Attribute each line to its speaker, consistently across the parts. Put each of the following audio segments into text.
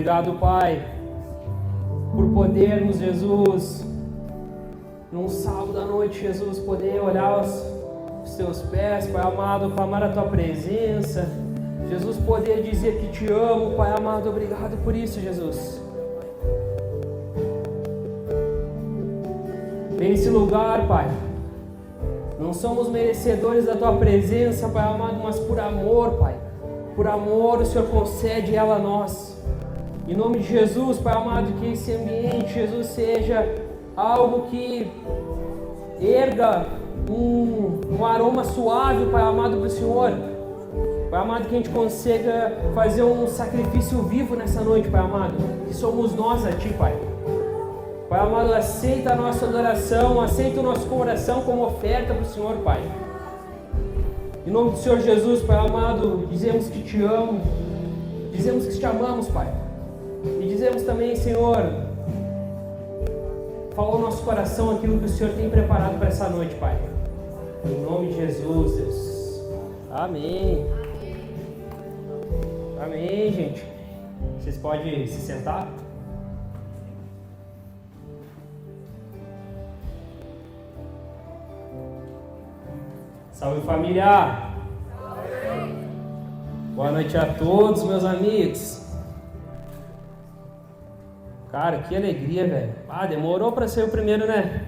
Speaker 1: Obrigado, Pai, por podermos, Jesus, num sábado à noite, Jesus, poder olhar os teus pés, Pai amado, clamar a tua presença. Jesus, poder dizer que te amo, Pai amado. Obrigado por isso, Jesus. Nesse lugar, Pai, não somos merecedores da tua presença, Pai amado, mas por amor, Pai, por amor o Senhor concede ela a nós. Em nome de Jesus, Pai amado, que esse ambiente, Jesus, seja algo que erga um aroma suave, Pai amado, para o Senhor. Pai amado, que a gente consiga fazer um sacrifício vivo nessa noite, Pai amado, que somos nós a Ti, Pai. Pai amado, aceita a nossa adoração, aceita o nosso coração como oferta para o Senhor, Pai. Em nome do Senhor Jesus, Pai amado, dizemos que te amo, dizemos que te amamos, Pai. E dizemos também, Senhor, fala ao nosso coração aquilo que o Senhor tem preparado para essa noite, Pai. Em nome de Jesus, Deus. Amém. Amém, gente. Vocês podem se sentar? Salve, família! Salve. Boa noite a todos, meus amigos. Cara, que alegria, velho. Ah, demorou para ser o primeiro, né?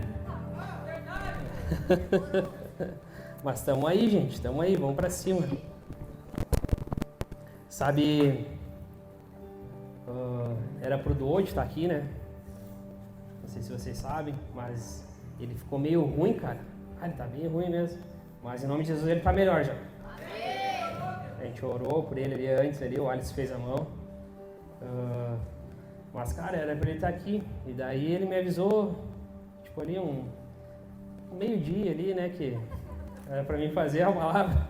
Speaker 1: Mas estamos aí, gente. Estamos aí, vamos para cima. Sabe, era pro Doide estar aqui, né? Não sei se vocês sabem, mas ele ficou meio ruim, cara. Ah, ele tá bem ruim mesmo. Mas em nome de Jesus ele tá melhor já. A gente orou por ele ali antes, ali, o Alisson fez a mão. Mas, cara, era pra ele estar aqui. E daí ele me avisou, tipo ali um meio-dia ali, né, que era pra mim fazer a palavra.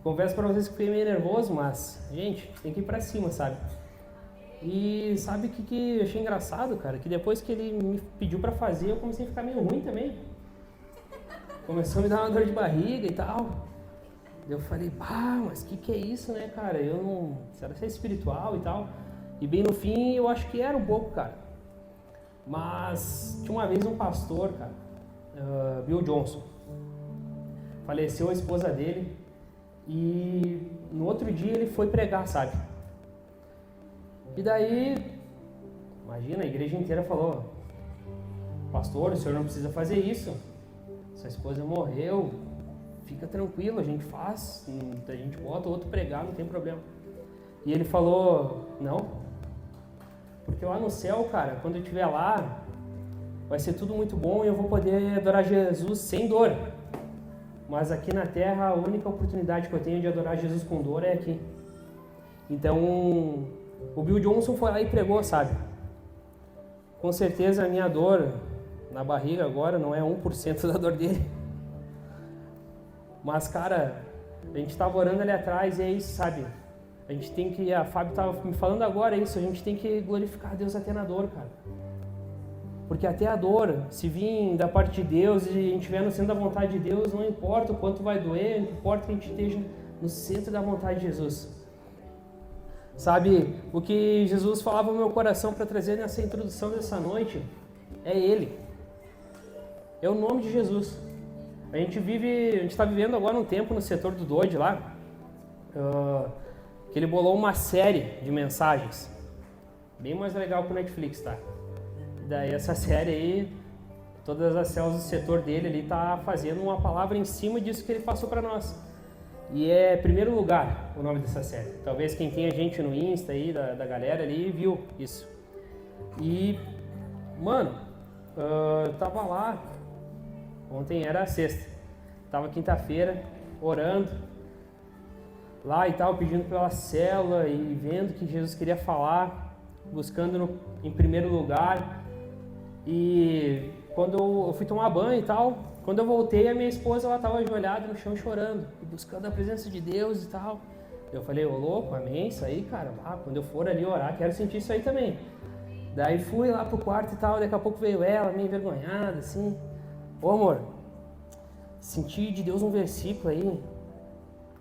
Speaker 1: Confesso pra vocês que fiquei meio nervoso, mas, gente, tem que ir pra cima, sabe? E sabe o que eu achei engraçado, cara? Que depois que ele me pediu pra fazer, eu comecei a ficar meio ruim também. Começou a me dar uma dor de barriga e tal. Eu falei, mas que é isso, né, cara? Eu não... Será que é espiritual e tal? E bem no fim, eu acho que era um pouco, cara. Mas tinha uma vez um pastor, cara, Bill Johnson. Faleceu a esposa dele. E no outro dia ele foi pregar, sabe? E daí, imagina, a igreja inteira falou, pastor, o senhor não precisa fazer isso. Sua esposa morreu, fica tranquilo, a gente faz, a gente bota o outro pregar, não tem problema. E ele falou, não, porque lá no céu, cara, quando eu estiver lá, vai ser tudo muito bom e eu vou poder adorar Jesus sem dor. Mas aqui na terra, a única oportunidade que eu tenho de adorar Jesus com dor é aqui. Então, o Bill Johnson foi lá e pregou, sabe? Com certeza a minha dor na barriga agora não é 1% da dor dele. Mas, cara, a gente estava orando ali atrás e é isso, sabe? A gente tem que, a Fábio estava me falando agora isso, a gente tem que glorificar a Deus até na dor, cara. Porque até a dor, se vir da parte de Deus e a gente estiver no centro da vontade de Deus, não importa o quanto vai doer, não importa que a gente esteja no centro da vontade de Jesus. Sabe, o que Jesus falava no meu coração para trazer nessa introdução dessa noite é Ele. É o nome de Jesus. A gente está vivendo agora um tempo no setor do Doide lá, que ele bolou uma série de mensagens, bem mais legal que o Netflix, tá? Daí essa série aí, todas as células do setor dele ali tá fazendo uma palavra em cima disso que ele passou para nós. E é Primeiro Lugar o nome dessa série. Talvez quem tem a gente no Insta aí, da galera ali, viu isso. E, mano, eu tava lá, ontem era sexta, tava quinta-feira, orando lá e tal, pedindo pela célula e vendo que Jesus queria falar, buscando em primeiro lugar. E quando eu fui tomar banho e tal, quando eu voltei, a minha esposa, ela estava ajoelhada no chão chorando, buscando a presença de Deus e tal. Eu falei, ô louco, amém, isso aí, cara, quando eu for ali orar, quero sentir isso aí também. Daí fui lá pro quarto e tal, daqui a pouco veio ela, meio envergonhada, assim. Ô amor, senti de Deus um versículo aí.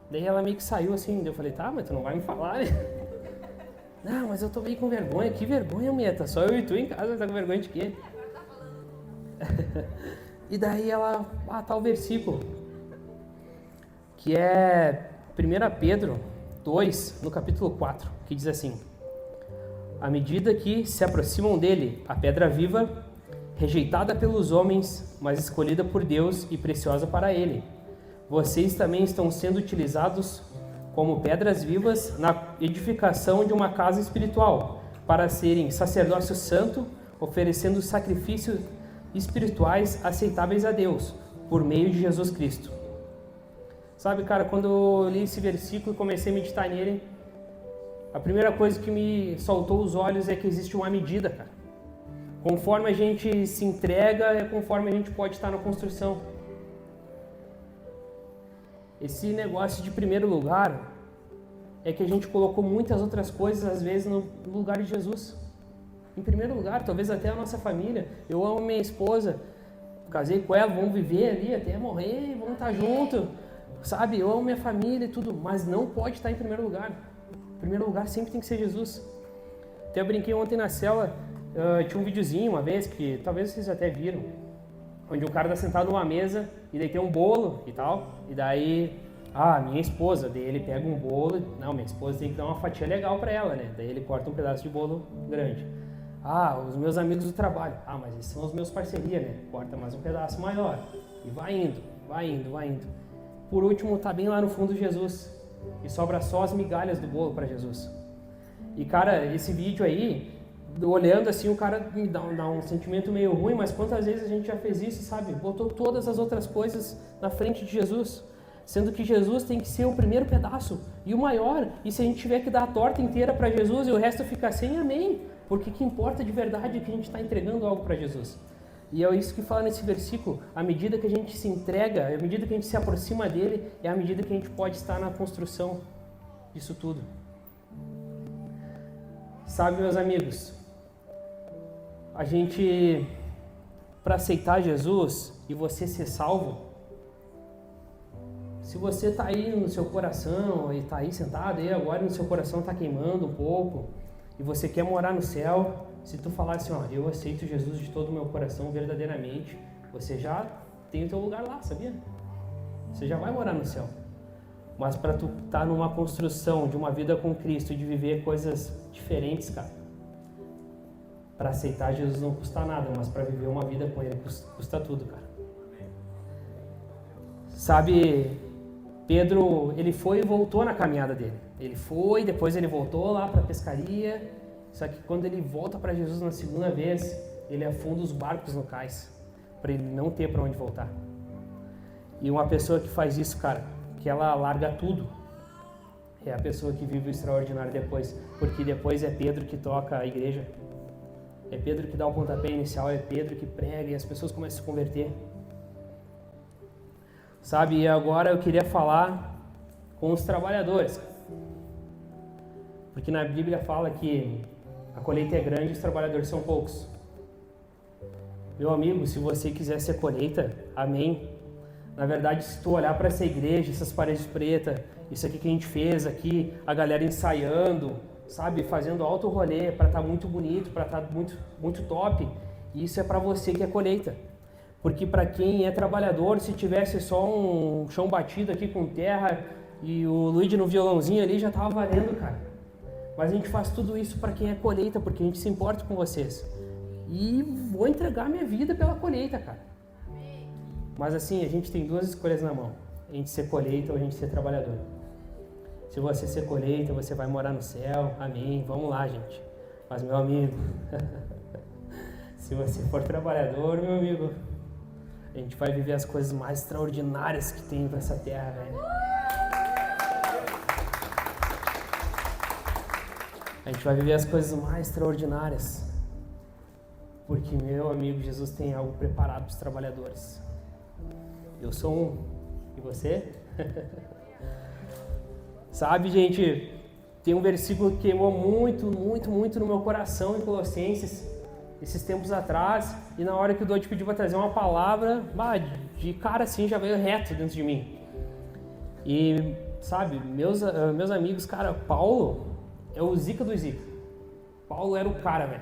Speaker 1: Daí ela meio que saiu assim, daí eu falei, tá, mas tu não vai me falar, né? Não, mas eu tô meio com vergonha. Que vergonha, mulher? Tá só eu e tu em casa, tá com vergonha de quê? E daí ela, tá o versículo, que é 1 Pedro 2, no capítulo 4, que diz assim: à medida que se aproximam dele, a pedra viva, rejeitada pelos homens, mas escolhida por Deus e preciosa para ele, vocês também estão sendo utilizados como pedras vivas na edificação de uma casa espiritual, para serem sacerdócio santo, oferecendo sacrifícios espirituais aceitáveis a Deus, por meio de Jesus Cristo. Sabe, cara, quando eu li esse versículo e comecei a meditar nele, a primeira coisa que me saltou os olhos é que existe uma medida, cara. Conforme a gente se entrega, é conforme a gente pode estar na construção. Esse negócio de primeiro lugar é que a gente colocou muitas outras coisas, às vezes, no lugar de Jesus. Em primeiro lugar, talvez até a nossa família. Eu amo minha esposa, casei com ela, vamos viver ali até morrer, vamos estar juntos, sabe? Eu amo minha família e tudo, mas não pode estar em primeiro lugar. Em primeiro lugar sempre tem que ser Jesus. Até eu brinquei ontem na cela, tinha um videozinho uma vez, que talvez vocês até viram, onde um cara está sentado numa mesa e daí tem um bolo e tal, e daí, minha esposa, daí ele pega um bolo, não, minha esposa tem que dar uma fatia legal para ela, né? Daí ele corta um pedaço de bolo grande. Os meus amigos do trabalho, mas esses são os meus parceria, né? Corta mais um pedaço maior. E vai indo, vai indo, vai indo. Por último, tá bem lá no fundo Jesus. E sobra só as migalhas do bolo para Jesus. E cara, esse vídeo aí, olhando assim, o cara me dá um sentimento meio ruim, mas quantas vezes a gente já fez isso, sabe? Botou todas as outras coisas na frente de Jesus. Sendo que Jesus tem que ser o primeiro pedaço e o maior. E se a gente tiver que dar a torta inteira para Jesus e o resto ficar sem, amém. Porque o que importa de verdade é que a gente está entregando algo para Jesus. E é isso que fala nesse versículo. À medida que a gente se entrega, à medida que a gente se aproxima dele, é à medida que a gente pode estar na construção disso tudo. Sabe, meus amigos, a gente, para aceitar Jesus e você ser salvo, se você está aí no seu coração, e está aí sentado, e agora no seu coração está queimando um pouco, e você quer morar no céu, se tu falar assim, eu aceito Jesus de todo o meu coração verdadeiramente, você já tem o teu lugar lá, sabia? Você já vai morar no céu. Mas para tu estar numa construção de uma vida com Cristo e de viver coisas diferentes, cara, para aceitar Jesus não custa nada, mas para viver uma vida com Ele custa tudo, cara. Sabe, Pedro, ele foi e voltou na caminhada dele. Ele foi, depois ele voltou lá para a pescaria, só que quando ele volta para Jesus na segunda vez, ele afunda os barcos no cais, para ele não ter para onde voltar. E uma pessoa que faz isso, cara, que ela larga tudo, é a pessoa que vive o extraordinário depois, porque depois é Pedro que toca a igreja, é Pedro que dá o pontapé inicial, é Pedro que prega e as pessoas começam a se converter. Sabe, e agora eu queria falar com os trabalhadores, porque na Bíblia fala que a colheita é grande e os trabalhadores são poucos. Meu amigo, se você quiser ser colheita, amém. Na verdade, se tu olhar para essa igreja, essas paredes pretas, isso aqui que a gente fez aqui, a galera ensaiando, sabe, fazendo alto rolê para estar muito bonito, para estar muito, muito top, isso é para você que é colheita. Porque para quem é trabalhador, se tivesse só um chão batido aqui com terra e o Luigi no violãozinho ali, já tava valendo, cara. Mas a gente faz tudo isso para quem é colheita, porque a gente se importa com vocês. E vou entregar minha vida pela colheita, cara. Mas assim, a gente tem duas escolhas na mão. A gente ser colheita ou a gente ser trabalhador. Se você ser colheita, você vai morar no céu. Amém. Vamos lá, gente. Mas, meu amigo, se você for trabalhador, meu amigo, a gente vai viver as coisas mais extraordinárias que tem nessa terra, velho. A gente vai viver as coisas mais extraordinárias. Porque, meu amigo, Jesus tem algo preparado para os trabalhadores. Eu sou um. E você? Sabe, gente, tem um versículo que queimou muito, muito, muito no meu coração em Colossenses, esses tempos atrás, e na hora que o Dodi pediu para trazer uma palavra, de cara assim, já veio reto dentro de mim. E, sabe, meus amigos, cara, Paulo é o Zica do Zica. Paulo era o cara, velho.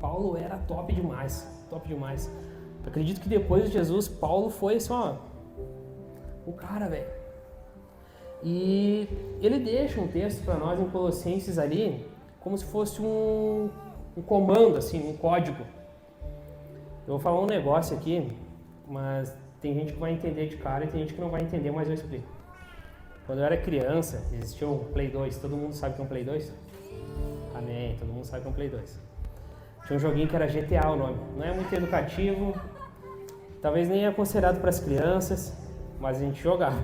Speaker 1: Paulo era top demais, top demais. Eu acredito que depois de Jesus, Paulo foi assim, ó, o cara, velho. E ele deixa um texto para nós em Colossenses ali, como se fosse um comando, assim, um código. Eu vou falar um negócio aqui, mas tem gente que vai entender de cara e tem gente que não vai entender, mas eu explico. Quando eu era criança, existia um Play 2. Todo mundo sabe que é um Play 2? Amém, todo mundo sabe que é um Play 2. Tinha um joguinho que era GTA o nome. Não é muito educativo, talvez nem é considerado para as crianças, mas a gente jogava.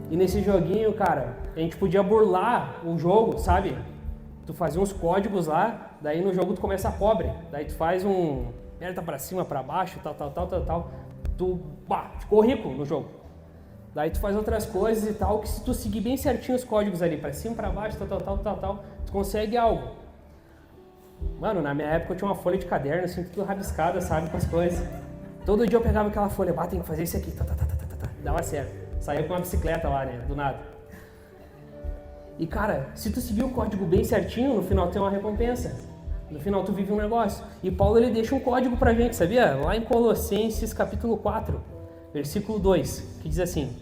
Speaker 1: E nesse joguinho, cara, a gente podia burlar o jogo, sabe? Tu fazia uns códigos lá, daí no jogo tu começa pobre. Daí tu faz um aperta pra cima, pra baixo, tal. Tu ficou rico no jogo. Daí tu faz outras coisas e tal, que se tu seguir bem certinho os códigos ali, pra cima, pra baixo, tal, tu consegue algo. Mano, na minha época eu tinha uma folha de caderno, assim, tudo rabiscada, sabe, com as coisas. Todo dia eu pegava aquela folha, tem que fazer isso aqui, dava certo. Saía com uma bicicleta lá, né, do nada. E cara, se tu seguir o código bem certinho, no final tem uma recompensa. No final tu vive um negócio. E Paulo, ele deixa um código pra gente, sabia? Lá em Colossenses capítulo 4, versículo 2, que diz assim: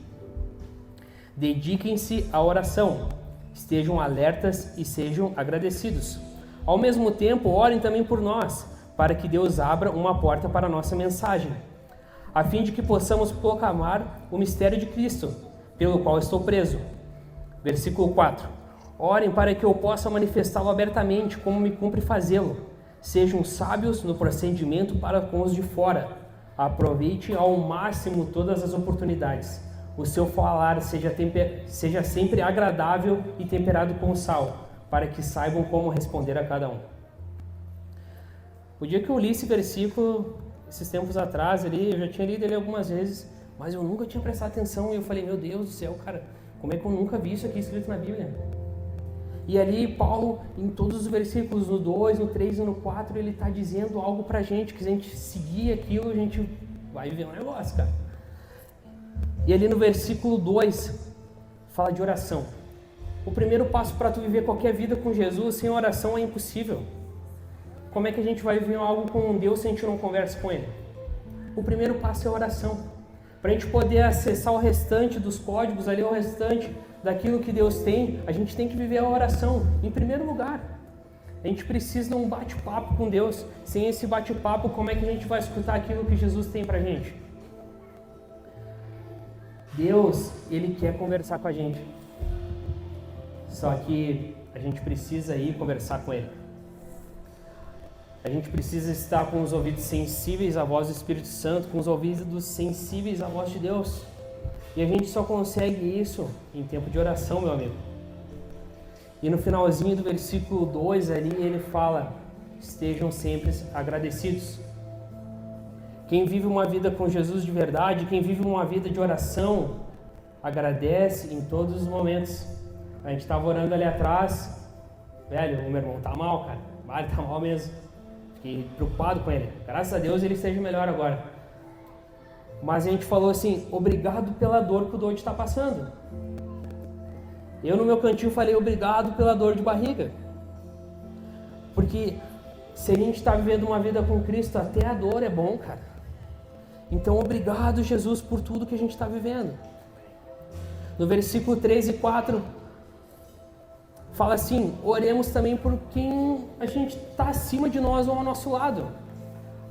Speaker 1: dediquem-se à oração, estejam alertas e sejam agradecidos. Ao mesmo tempo, orem também por nós, para que Deus abra uma porta para a nossa mensagem, a fim de que possamos proclamar o mistério de Cristo, pelo qual estou preso. Versículo 4. Orem para que eu possa manifestá-lo abertamente, como me cumpre fazê-lo. Sejam sábios no procedimento para com os de fora. Aproveite ao máximo todas as oportunidades. O seu falar seja sempre agradável e temperado com sal, para que saibam como responder a cada um. O dia que eu li esse versículo, esses tempos atrás, ali, eu já tinha lido ele algumas vezes, mas eu nunca tinha prestado atenção e eu falei, meu Deus do céu, cara, como é que eu nunca vi isso aqui escrito na Bíblia? E ali Paulo, em todos os versículos, no 2, no 3 e no 4, ele está dizendo algo pra gente, que se a gente seguir aquilo, a gente vai viver um negócio, cara. E ali no versículo 2, fala de oração. O primeiro passo para tu viver qualquer vida com Jesus sem oração é impossível. Como é que a gente vai viver algo com Deus se a gente não conversa com Ele? O primeiro passo é a oração. Para a gente poder acessar o restante dos códigos ali, o restante daquilo que Deus tem, a gente tem que viver a oração em primeiro lugar. A gente precisa de um bate-papo com Deus. Sem esse bate-papo, como é que a gente vai escutar aquilo que Jesus tem pra gente? Deus, Ele quer conversar com a gente. Só que a gente precisa ir conversar com Ele. A gente precisa estar com os ouvidos sensíveis à voz do Espírito Santo, com os ouvidos sensíveis à voz de Deus. E a gente só consegue isso em tempo de oração, meu amigo. E no finalzinho do versículo 2 ali, ele fala, estejam sempre agradecidos. Quem vive uma vida com Jesus de verdade, quem vive uma vida de oração, agradece em todos os momentos. A gente estava orando ali atrás, velho, o meu irmão tá mal, cara, ele tá mal mesmo. Fiquei preocupado com ele. Graças a Deus ele esteja melhor agora. Mas a gente falou assim, obrigado pela dor que o Doide está passando. Eu no meu cantinho falei, obrigado pela dor de barriga. Porque se a gente está vivendo uma vida com Cristo, até a dor é bom, cara. Então obrigado, Jesus, por tudo que a gente está vivendo. No versículo 3 e 4, fala assim, oremos também por quem a gente está acima de nós ou ao nosso lado.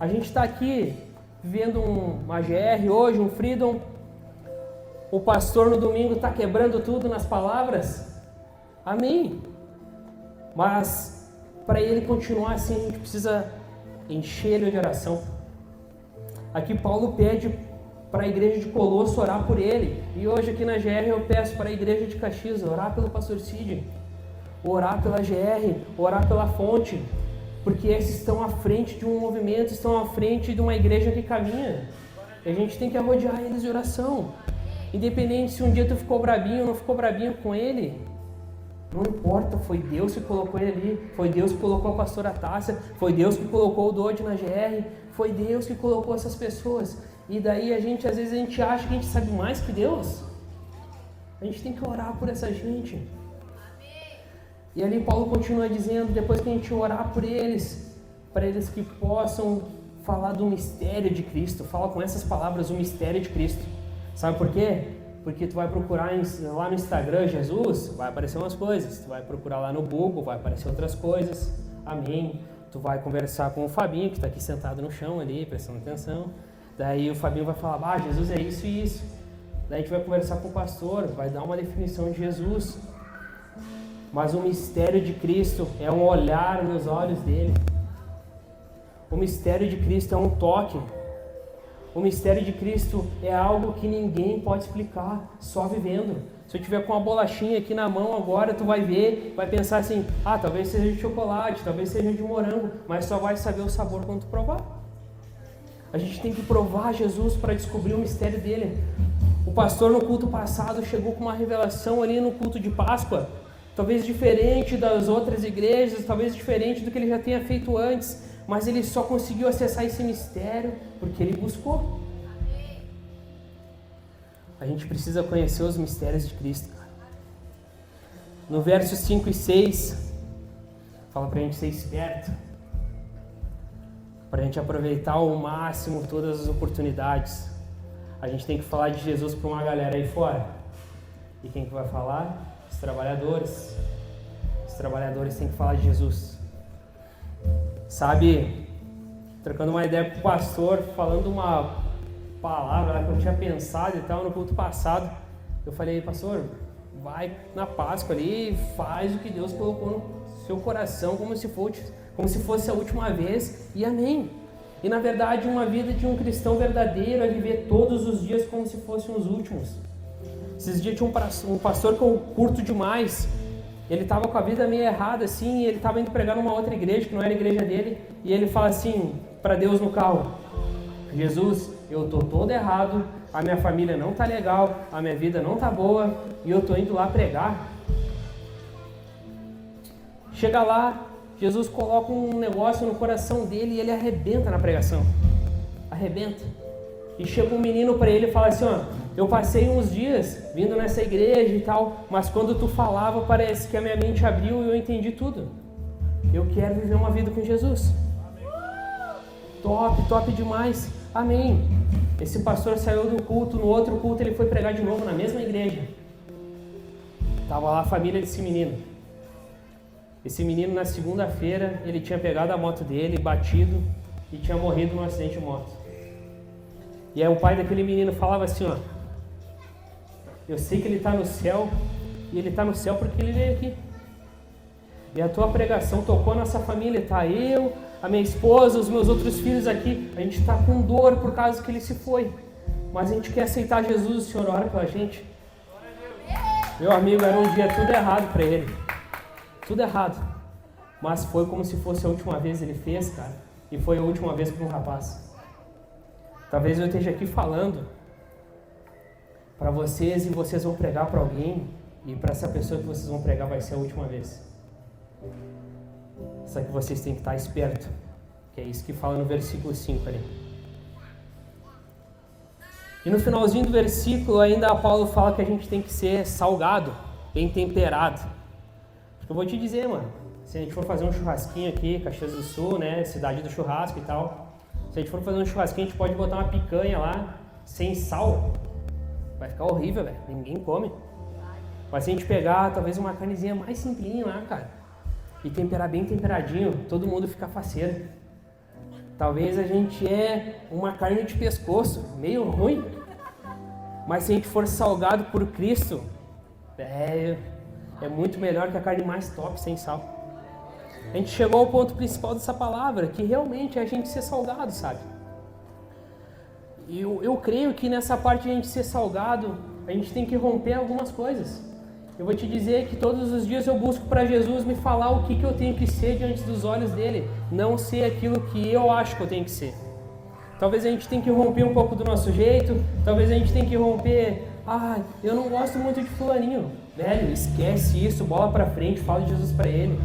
Speaker 1: A gente está aqui vivendo uma GR hoje, um Freedom. O pastor no domingo está quebrando tudo nas palavras. Amém. Mas para ele continuar assim, a gente precisa encher ele de oração. Aqui Paulo pede para a igreja de Colosso orar por ele. E hoje aqui na GR eu peço para a igreja de Caxias orar pelo pastor Cid. Orar pela GR, orar pela Fonte, porque esses estão à frente de um movimento, estão à frente de uma igreja que caminha. E a gente tem que arrodear eles de oração. Independente se um dia tu ficou brabinho ou não ficou brabinho com ele, não importa, foi Deus que colocou ele ali, foi Deus que colocou a pastora Tássia, foi Deus que colocou o Doide na GR, foi Deus que colocou essas pessoas. E daí às vezes a gente acha que a gente sabe mais que Deus. A gente tem que orar por essa gente. E ali Paulo continua dizendo, depois que a gente orar por eles, para eles que possam falar do mistério de Cristo, fala com essas palavras o mistério de Cristo. Sabe por quê? Porque tu vai procurar lá no Instagram Jesus, vai aparecer umas coisas. Tu vai procurar lá no Google, vai aparecer outras coisas. Amém. Tu vai conversar com o Fabinho, que está aqui sentado no chão ali, prestando atenção. Daí o Fabinho vai falar, Jesus é isso e isso. Daí a gente vai conversar com o pastor, vai dar uma definição de Jesus. Mas o mistério de Cristo é um olhar nos olhos dele. O mistério de Cristo é um toque. O mistério de Cristo é algo que ninguém pode explicar, só vivendo. Se eu tiver com uma bolachinha aqui na mão agora, tu vai ver, vai pensar assim, talvez seja de chocolate, talvez seja de morango, mas só vai saber o sabor quando tu provar. A gente tem que provar Jesus para descobrir o mistério dele. O pastor no culto passado chegou com uma revelação ali no culto de Páscoa, talvez diferente das outras igrejas, talvez diferente do que ele já tenha feito antes, mas ele só conseguiu acessar esse mistério porque ele buscou. A gente precisa conhecer os mistérios de Cristo, cara. No versos 5 e 6, fala pra gente ser esperto, pra gente aproveitar ao máximo todas as oportunidades. A gente tem que falar de Jesus para uma galera aí fora. E quem que vai falar? Os trabalhadores. Os trabalhadores têm que falar de Jesus. Sabe, trocando uma ideia com o pastor, falando uma palavra que eu tinha pensado e tal no culto passado, eu falei, pastor, vai na Páscoa ali e faz o que Deus colocou no seu coração como se fosse a última vez, e amém. E na verdade uma vida de um cristão verdadeiro é viver todos os dias como se fossem os últimos. Esses dias tinha um pastor que eu curto demais. Ele estava com a vida meio errada assim, e ele estava indo pregar numa outra igreja que não era a igreja dele, e ele fala assim para Deus no carro, Jesus, eu tô todo errado, a minha família não tá legal, a minha vida não tá boa, e eu tô indo lá pregar. Chega lá, Jesus coloca um negócio no coração dele e ele arrebenta na pregação. Arrebenta. E chega um menino para ele e fala assim, eu passei uns dias vindo nessa igreja e tal, mas quando tu falava parece que a minha mente abriu e eu entendi tudo. Eu quero viver uma vida com Jesus. Top demais. Amém. Esse pastor saiu do culto, no outro culto ele foi pregar de novo na mesma igreja. Tava lá a família desse menino. Esse menino na segunda-feira ele tinha pegado a moto dele, batido e tinha morrido num acidente de moto. E aí o pai daquele menino falava assim, eu sei que ele está no céu, e ele está no céu porque ele veio aqui. E a tua pregação tocou nossa família, tá? Eu, a minha esposa, os meus outros filhos aqui, a gente está com dor por causa que ele se foi. Mas a gente quer aceitar Jesus, o Senhor ora pela gente. Meu amigo, era um dia tudo errado para ele. Tudo errado. Mas foi como se fosse a última vez que ele fez, cara. E foi a última vez para um rapaz. Talvez eu esteja aqui falando para vocês e vocês vão pregar para alguém, e para essa pessoa que vocês vão pregar vai ser a última vez. Só que vocês têm que estar esperto, que é isso que fala no versículo 5 ali. E no finalzinho do versículo ainda Paulo fala que a gente tem que ser salgado, bem temperado. Porque eu vou te dizer, mano, se a gente for fazer um churrasquinho aqui, Caxias do Sul, né, cidade do churrasco e tal, se a gente for fazer um churrasquinho, a gente pode botar uma picanha lá, sem sal, vai ficar horrível, velho, ninguém come. Mas se a gente pegar talvez uma carnezinha mais simplinha lá, cara, e temperar bem temperadinho, todo mundo fica faceiro. Talvez a gente é uma carne de pescoço, meio ruim, mas se a gente for salgado por Cristo, é muito melhor que a carne mais top, sem sal. A gente chegou ao ponto principal dessa palavra, que realmente é a gente ser salgado, sabe? E eu creio que nessa parte de a gente ser salgado, a gente tem que romper algumas coisas. Eu vou te dizer que todos os dias eu busco para Jesus me falar o que eu tenho que ser diante dos olhos dele, não ser aquilo que eu acho que eu tenho que ser. Talvez a gente tenha que romper um pouco do nosso jeito, talvez a gente tenha que romper, eu não gosto muito de fulaninho. Velho, esquece isso, bola para frente, fala de Jesus para ele.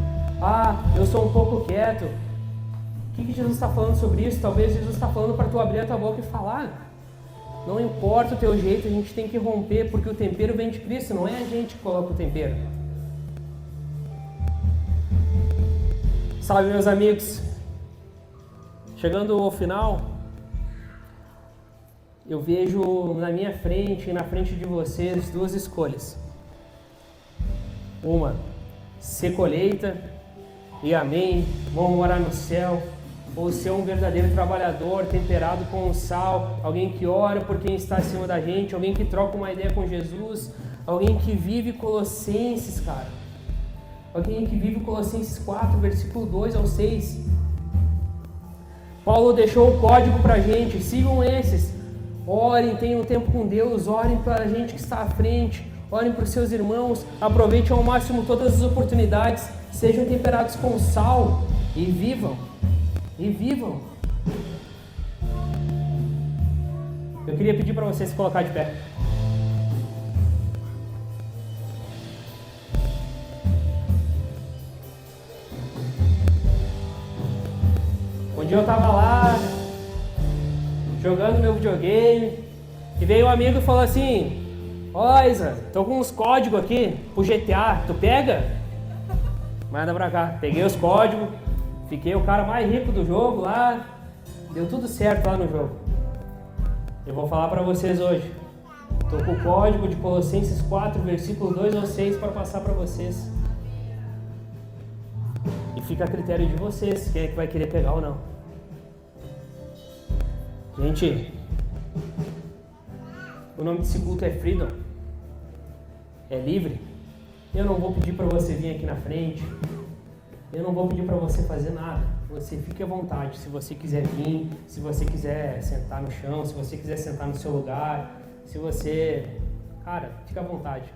Speaker 1: Eu sou um pouco quieto. O que Jesus está falando sobre isso? Talvez Jesus está falando para tu abrir a tua boca e falar. Não importa o teu jeito, a gente tem que romper, porque o tempero vem de Cristo, não é a gente que coloca o tempero. Salve, meus amigos. Chegando ao final, eu vejo na minha frente e na frente de vocês duas escolhas. Uma, ser colheita e amém, vão morar no céu, ou ser um verdadeiro trabalhador, temperado com o sal, alguém que ora por quem está acima da gente, alguém que troca uma ideia com Jesus, alguém que vive Colossenses, cara. Alguém que vive Colossenses 4, versículo 2 ao 6. Paulo deixou o código pra gente, sigam esses. Orem, tenham tempo com Deus, orem para a gente que está à frente, orem para os seus irmãos, aproveitem ao máximo todas as oportunidades, sejam temperados com sal e vivam. E vivam. Eu queria pedir para você se colocar de pé. Um dia eu tava lá, jogando meu videogame, e veio um amigo e falou assim: ó, Isa, tô com uns códigos aqui pro GTA, tu pega? Manda pra cá. Peguei os códigos, fiquei o cara mais rico do jogo lá, deu tudo certo lá no jogo. Eu vou falar pra vocês hoje. Tô com o código de Colossenses 4, versículo 2 ao 6 para passar pra vocês. E fica a critério de vocês, quem é que vai querer pegar ou não. Gente, o nome desse culto é Freedom. É livre. Eu não vou pedir para você vir aqui na frente. Eu não vou pedir para você fazer nada. Você fique à vontade. Se você quiser vir, se você quiser sentar no chão, se você quiser sentar no seu lugar, se você... Cara, fica à vontade.